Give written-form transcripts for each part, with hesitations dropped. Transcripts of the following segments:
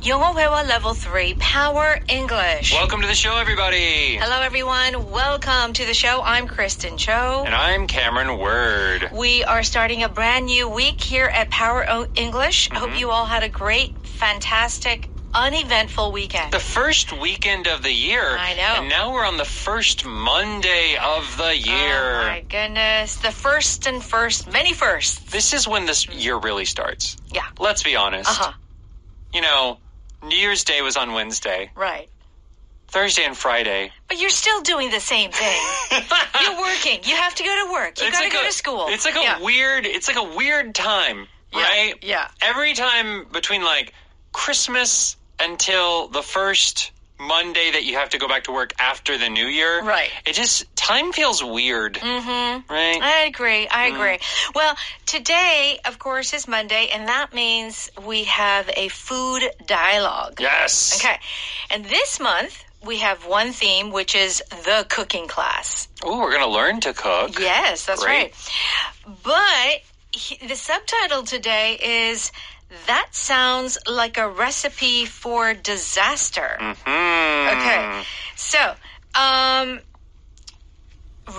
영어 회화 level 3 Power English. Welcome to the show, everybody. Hello, everyone. Welcome to the show. I'm Kristen Cho. And I'm Cameron Word. We are starting a brand new week here at Power English. I hope you all had a great, fantastic, uneventful weekend. The first weekend of the year. I know. And now we're on the first Monday of the year. Oh, my goodness. The first and first, many firsts. This is when this year really starts. Yeah. Let's be honest. Uh-huh. You know, New Year's Day was on Wednesday. Right. Thursday and Friday. But you're still doing the same thing. You're working. You have to go to work. You got to go to school. It's like a weird time, right? Yeah. Every time between like Christmas until the first Monday that you have to go back to work after the new year. Right. Time feels weird. Mm-hmm. Right? I agree. Well, today, of course, is Monday, and that means we have a food dialogue. Yes. Okay. And this month, we have one theme, which is the cooking class. Oh, we're going to learn to cook. Yes, that's Great. right. But the subtitle today is... That sounds like a recipe for disaster. Mm-hmm. Okay. So,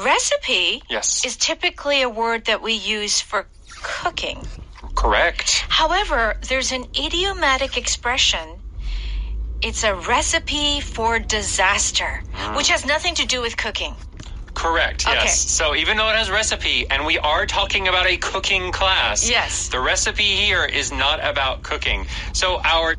recipe is typically a word that we use for cooking. Correct. However, there's an idiomatic expression. It's a recipe for disaster, which has nothing to do with cooking. Correct, yes. Okay. So even though it has recipe, and we are talking about a cooking class, yes, the recipe here is not about cooking. So our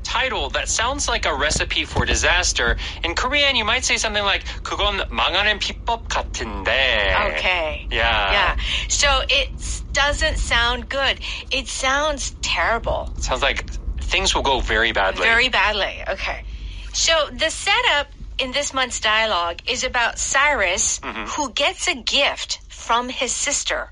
title that sounds like a recipe for disaster. In Korean, you might say something like 그건 망하는 비법 같은데. Okay. Yeah. So it doesn't sound good. It sounds terrible. It sounds like things will go very badly. Very badly. Okay. So the setup in this month's dialogue is about Cyrus, who gets a gift from his sister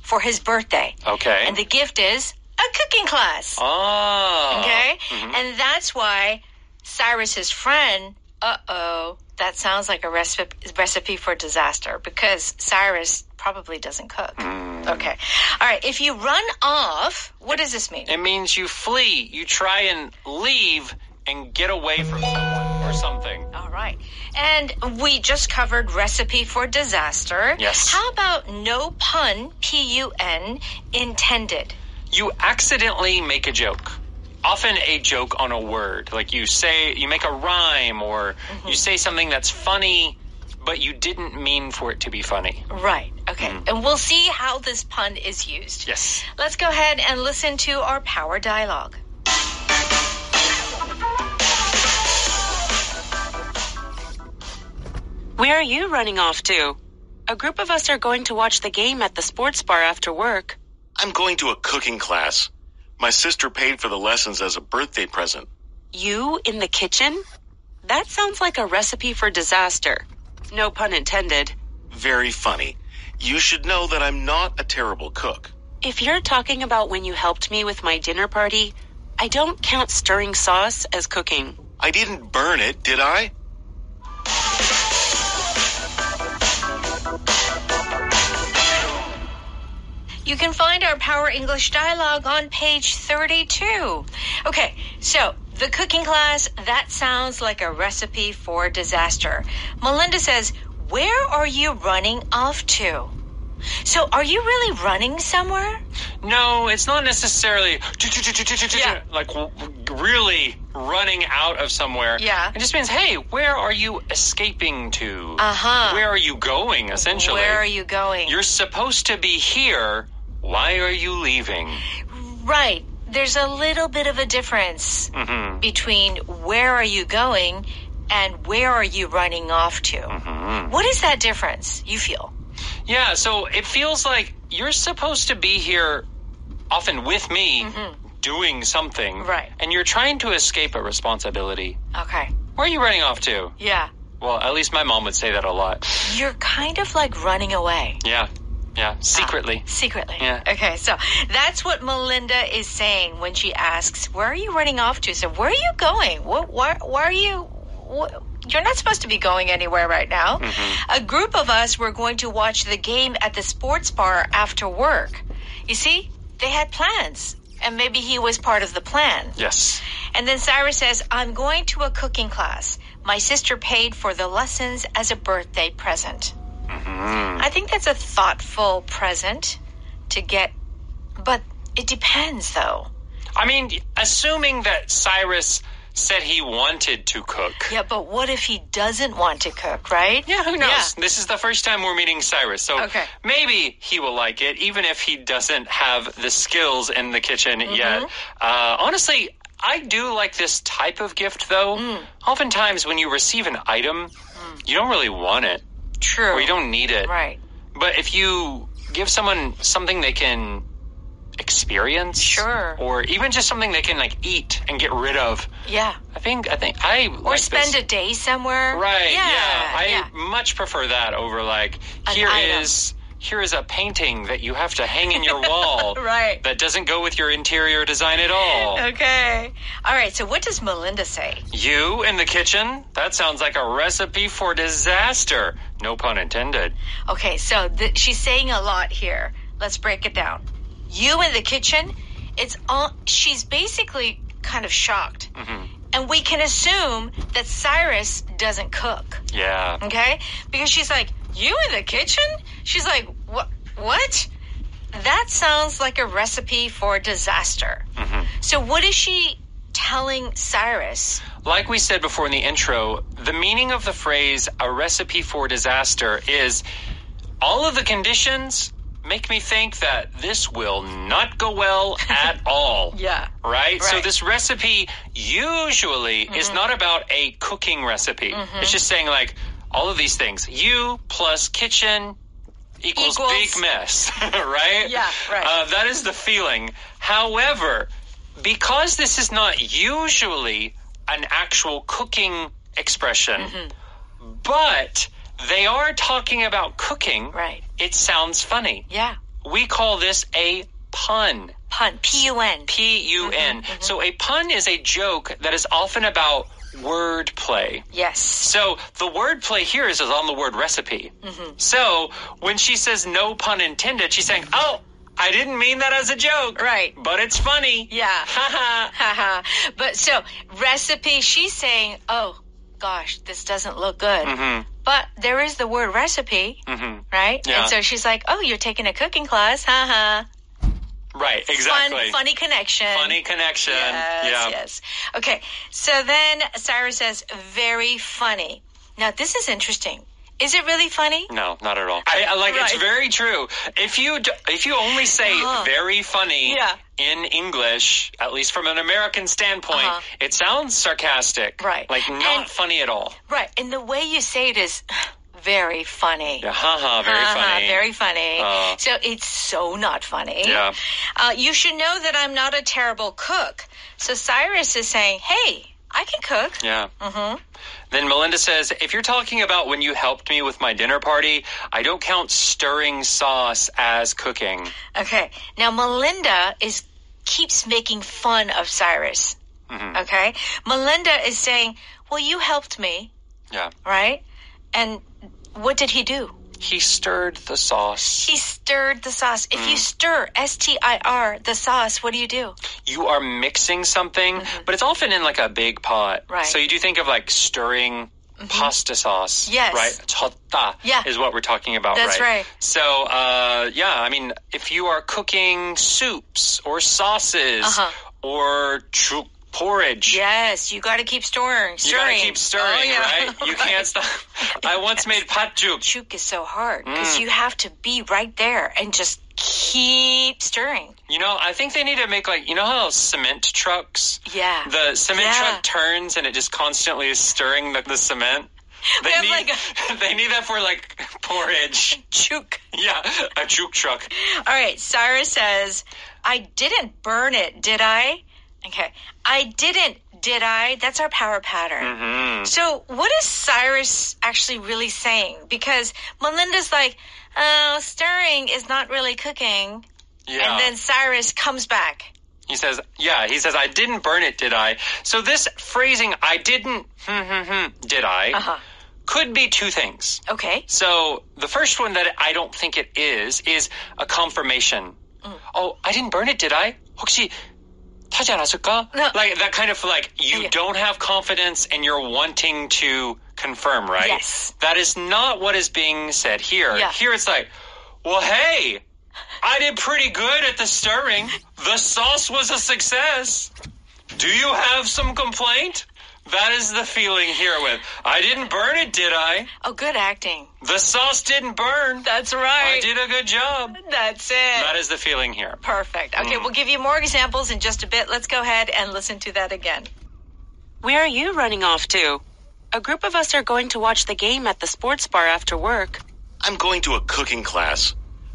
for his birthday. Okay. And the gift is a cooking class. Oh. Okay? And that's why Cyrus's friend, that sounds like a recipe for disaster, because Cyrus probably doesn't cook. Okay. All right. If you run off, what does this mean? It means you flee. You try and leave and get away from someone or something. All right. And we just covered recipe for disaster. Yes. How about no pun, P-U-N, intended? You accidentally make a joke. Often a joke on a word. Like you make a rhyme or you say something that's funny, but you didn't mean for it to be funny. Right. Okay. And we'll see how this pun is used. Yes. Let's go ahead and listen to our power dialogue. Where are you running off to? A group of us are going to watch the game at the sports bar after work. I'm going to a cooking class. My sister paid for the lessons as a birthday present. You in the kitchen? That sounds like a recipe for disaster. No pun intended. Very funny. You should know that I'm not a terrible cook. If you're talking about when you helped me with my dinner party, I don't count stirring sauce as cooking. I didn't burn it, did I? You can find our Power English dialogue on page 32. Okay, so the cooking class, that sounds like a recipe for disaster. Melinda says, where are you running off to? So are you really running somewhere? No, it's not necessarily like really running out of somewhere. Yeah. It just means, hey, where are you escaping to? Uh-huh. Where are you going, essentially? Where are you going? You're supposed to be here. Why are you leaving? Right. There's a little bit of a difference between where are you going and where are you running off to. What is that difference, you feel? Yeah, so it feels like you're supposed to be here often with me doing something. Right. And you're trying to escape a responsibility. Okay. Where are you running off to? Yeah. Well, at least my mom would say that a lot. You're kind of like running away. Yeah. Secretly. Secretly. Yeah. Okay, so that's what Melinda is saying when she asks, where are you running off to? So where are you going? Where are you? You're not supposed to be going anywhere right now. A group of us were going to watch the game at the sports bar after work. You see, they had plans. And maybe he was part of the plan. Yes. And then Cyrus says, I'm going to a cooking class. My sister paid for the lessons as a birthday present. I think that's a thoughtful present to get. But it depends, though. I mean, assuming that Cyrus said he wanted to cook. Yeah, but what if he doesn't want to cook, right? Yeah, who knows? Yeah. This is the first time we're meeting Cyrus, so maybe he will like it, even if he doesn't have the skills in the kitchen yet. Honestly, I do like this type of gift, though. Oftentimes, when you receive an item, you don't really want it. True. Or you don't need it. Right. But if you give someone something they can experience, sure, or even just something they can like eat and get rid of, I think I or like spend this. a day somewhere, right? I much prefer that over like here is a painting that you have to hang in your wall, right? That doesn't go with your interior design at all. Okay, all right. So what does Melinda say? You in the kitchen? That sounds like a recipe for disaster. No pun intended. Okay, so she's saying a lot here. Let's break it down. You in the kitchen, she's basically kind of shocked. And we can assume that Cyrus doesn't cook. Yeah. Okay? Because she's like, you in the kitchen? She's like, what? That sounds like a recipe for disaster. So what is she telling Cyrus? Like we said before in the intro, the meaning of the phrase, a recipe for disaster, is all of the conditions make me think that this will not go well at all. Right? So this recipe usually is not about a cooking recipe. It's just saying like all of these things. You plus kitchen equals big mess. Right? Yeah, right. That is the feeling. However, because this is not usually an actual cooking expression, but they are talking about cooking. Right. It sounds funny. Yeah. We call this a pun. Pun. P-U-N. P-U-N. So a pun is a joke that is often about word play. Yes. So the word play here is on the word recipe. So when she says no pun intended, she's saying, oh, I didn't mean that as a joke. Right. But it's funny. Yeah. Ha ha. But so recipe, she's saying, oh, gosh, this doesn't look good. But there is the word recipe, right? Yeah. And so she's like, oh, you're taking a cooking class, Right, exactly. Funny connection. Funny connection. Yes. Okay, so then Cyrus says, very funny. Now, this is interesting. Is it really funny? No, not at all. It's very true. If you only say very funny in English, at least from an American standpoint, it sounds sarcastic. Right. Like not funny at all. Right. And the way you say it is very funny. Yeah, very funny. Very funny. So it's so not funny. Yeah. You should know that I'm not a terrible cook. So Cyrus is saying, hey, I can cook. Yeah. Then Melinda says, if you're talking about when you helped me with my dinner party, I don't count stirring sauce as cooking. Okay. Now, Melinda keeps making fun of Cyrus. Okay? Melinda is saying, well, you helped me. Yeah. Right? And what did he do? He stirred the sauce. He stirred the sauce. If you stir, S-T-I-R, the sauce, what do? You are mixing something, but it's often in like a big pot. Right. So you do think of like stirring pasta sauce. Yes. Right? Chota is what we're talking about, That's right. So, I mean, if you are cooking soups or sauces or porridge. Yes, you got to keep stirring. You got to keep stirring, right? You can't stop. I once made patjuk. Patjuk is so hard because you have to be right there and just keep stirring. You know, I think they need to make like, you know how cement trucks? Yeah. The cement truck turns and it just constantly is stirring the cement. They need that for like porridge. Chuk. Yeah, a juk truck. All right, Cyrus says, I didn't burn it, did I? Okay. I didn't, did I? That's our power pattern. So what is Cyrus actually really saying? Because Melinda's like, oh, stirring is not really cooking. Yeah. And then Cyrus comes back. He says, I didn't burn it, did I? So this phrasing, I didn't, did I, could be two things. Okay. So the first one that I don't think it is a confirmation. Oh, I didn't burn it, did I? 혹시 타지 않았을까? No. Like that kind of like you Yeah. don't have confidence and you're wanting to confirm, right? Yes. That is not what is being said here. Yeah. Here it's like, well, hey, I did pretty good at the stirring. The sauce was a success. Do you have some complaint? That is the feeling here with, I didn't burn it, did I? Oh, good acting. The sauce didn't burn. That's I right. did a good job. That's it. That is the feeling here. Perfect. Okay, we'll give you more examples in just a bit. Let's go ahead and listen to that again. Where are you running off to? A group of us are going to watch the game at the sports bar after work. I'm going to a cooking class.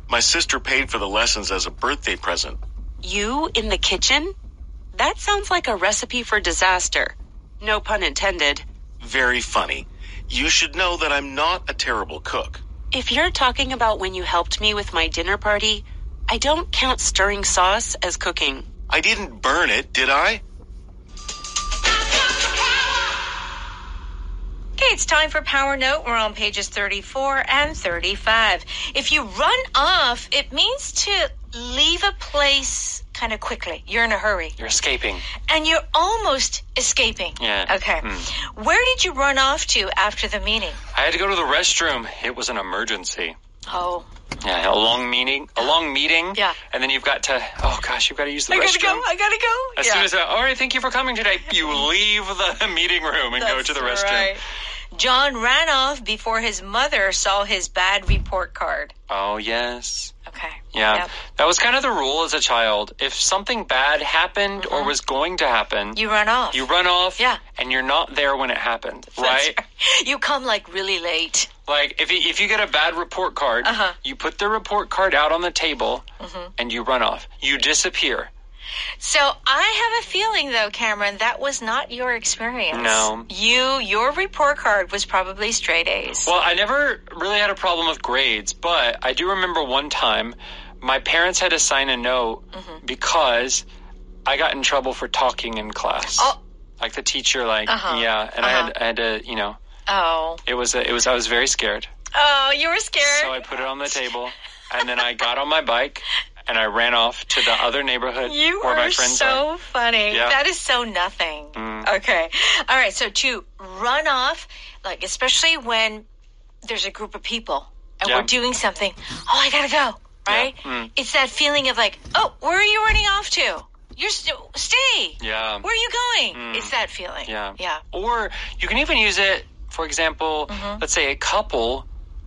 My sister paid for the lessons as a birthday present. You in the kitchen? That sounds like a recipe for disaster. No pun intended. Very funny. You should know that I'm not a terrible cook. If you're talking about when you helped me with my dinner party, I don't count stirring sauce as cooking. I didn't burn it, did I? Okay, it's time for Power Note. We're on pages 34 and 35. If you run off, it means to leave a place kind of quickly. You're in a hurry. You're escaping. And you're almost escaping. Yeah. Okay. Where did you run off to after the meeting? I had to go to the restroom. It was an emergency. Oh, Yeah, a long meeting. Yeah. And then you've got to, you've got to use the restroom. I gotta go. As soon as, all right, thank you for coming today. You leave the meeting room and go to the restroom. Right. John ran off before his mother saw his bad report card. Oh, yes. Okay. Yeah. Yep. That was kind of the rule as a child. If something bad happened or was going to happen, You run off. you run off Yeah. and you're not there when it happened, right? That's right. You come like really late. Like if you get a bad report card, you put the report card out on the table and you run off. You disappear. So I have a feeling, though, Cameron, that was not your experience. No. Your report card was probably straight A's. Well, I never really had a problem with grades, but I do remember one time my parents had to sign a note because I got in trouble for talking in class. Oh. Like the teacher, and I had to, Oh. I was very scared. Oh, you were scared. So I put it on the table, and then I got on my bike, and I ran off to the other neighborhood You where my are friends so are. funny. Yeah. That is so nothing. Okay. All right. So to run off, like especially when there's a group of people and Yeah. we're doing something, oh, I gotta go, right? Yeah. It's that feeling of like, oh, where are you running off to? You're stay. Yeah. Where are you going? It's that feeling. Yeah. Yeah. Or you can even use it, for example, let's say a couple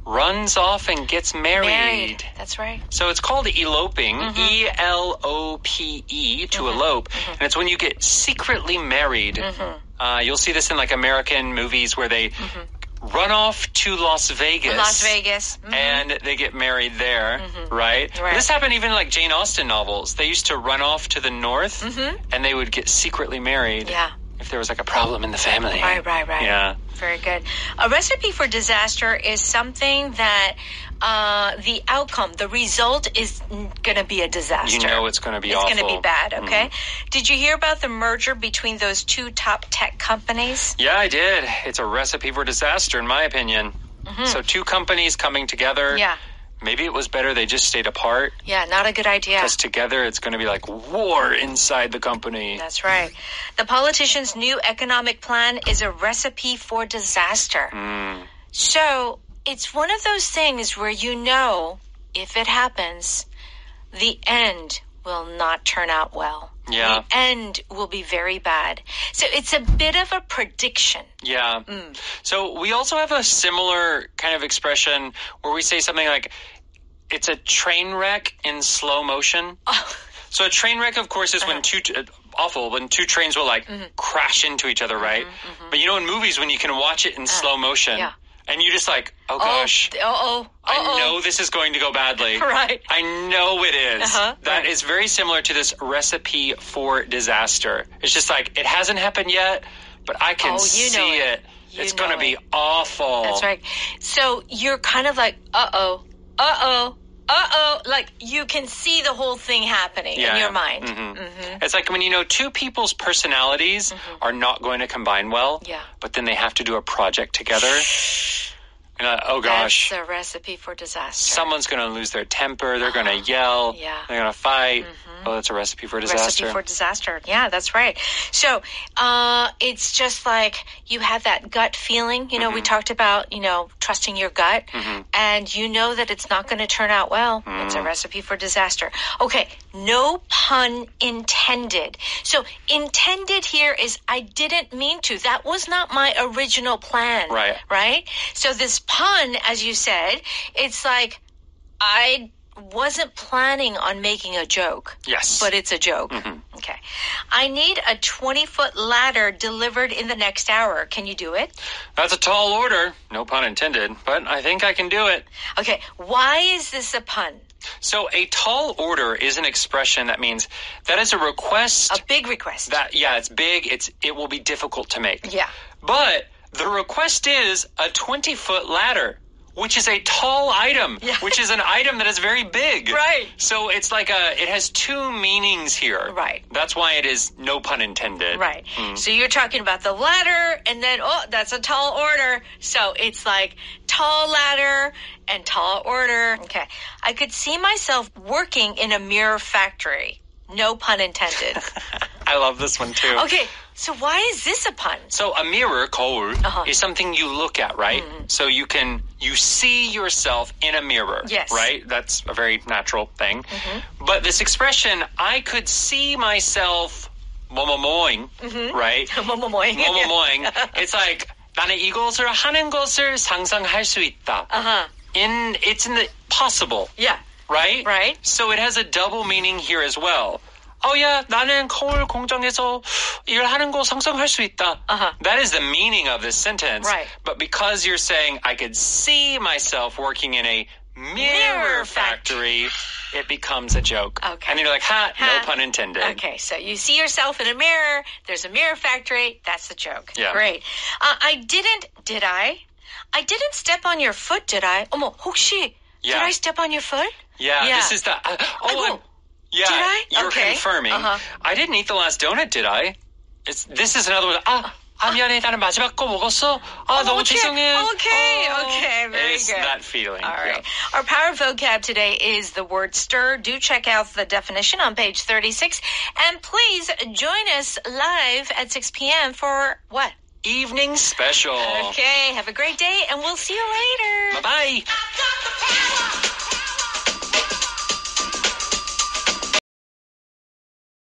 runs off and gets married. That's right. So it's called eloping, E-L-O-P-E, to elope. And it's when you get secretly married. You'll see this in like American movies where they run off to Las Vegas. Las Vegas. And they get married there, right? Right. This happened even in like Jane Austen novels. They used to run off to the north and they would get secretly married. Yeah. If there was like a problem in the family. Right. Yeah. Very good. A recipe for disaster is something that the outcome, the result is going to be a disaster. You know it's going to be awful. It's going to be bad, okay? Did you hear about the merger between those two top tech companies? Yeah, I did. It's a recipe for disaster, in my opinion. So two companies coming together. Yeah. Maybe it was better they just stayed apart. Yeah, not a good idea. Because together it's going to be like war inside the company. That's right. The politicians' new economic plan is a recipe for disaster. So it's one of those things where you know, if it happens, the end will not turn out well. Yeah. The end will be very bad. So it's a bit of a prediction. Yeah. So we also have a similar kind of expression where we say something like, it's a train wreck in slow motion. So a train wreck, of course, is when when two trains will like crash into each other, right? But you know, in movies, when you can watch it in slow motion, and you're just like, oh gosh, I know this is going to go badly. Right. I know it is. That is very similar to this recipe for disaster. It's just like, it hasn't happened yet, but I can see it. It's going to be awful. That's right. So you're kind of like, like you can see the whole thing happening in your mind. It's like when you know two people's personalities are not going to combine well, but then they have to do a project together. Oh, gosh. That's a recipe for disaster. Someone's going to lose their temper. They're going to yell. Yeah. They're going to fight. Oh, that's a recipe for disaster. Recipe for disaster. Yeah, that's right. So it's just like you have that gut feeling. You know, we talked about, trusting your gut. And you know that it's not going to turn out well. It's a recipe for disaster. Okay, no pun intended. So intended here is I didn't mean to. That was not my original plan. Right. Right? So this pun, as you said, it's like I wasn't planning on making a joke. Yes. But it's a joke. Okay. I need a 20-foot ladder delivered in the next hour. Can you do it? That's a tall order. No pun intended. But I think I can do it. Okay. Why is this a pun? So a tall order is an expression that means that is a request. A big request. It's big. It will be difficult to make. Yeah. But the request is a 20-foot ladder, which is a tall item, which is an item that is very big. Right. So it's like it has two meanings here. Right. That's why it is no pun intended. Right. So you're talking about the ladder, and then, that's a tall order. So it's like tall ladder and tall order. Okay. I could see myself working in a mirror factory. No pun intended. I love this one too. Okay. So why is this a pun? So a mirror, 거울, is something you look at, right? So you see yourself in a mirror, yes. right? That's a very natural thing. But this expression, I could see myself 뭐뭐뭐ing, right? 뭐뭐뭐ing. 뭐뭐뭐ing. It's like 나는 이것을 하는 것을 상상할 수 있다. It's in the possible. Yeah. Right? Right. So it has a double meaning here as well. 나는 거울 공장에서 일하는 거 상상할 수 있다. That is the meaning of this sentence. Right. But because you're saying I could see myself working in a mirror factory, it becomes a joke. Okay. And you're like, no pun intended. Okay, so you see yourself in a mirror, there's a mirror factory, that's the joke. Yeah. Great. Did I? I didn't step on your foot, did I? 어머, 혹시, did I step on your foot? Yeah, this is the... Did I? You're Okay. confirming. I didn't eat the last donut, did I? This is another one. 미안해, 나는 마지막 거 먹었어. 너무 죄송해. Okay, very it's good. that feeling. All right. Our power vocab today is the word stir. Do check out the definition on page 36. And please join us live at 6 p.m. for what? Evening special. Okay, have a great day, and we'll see you later. Bye-bye.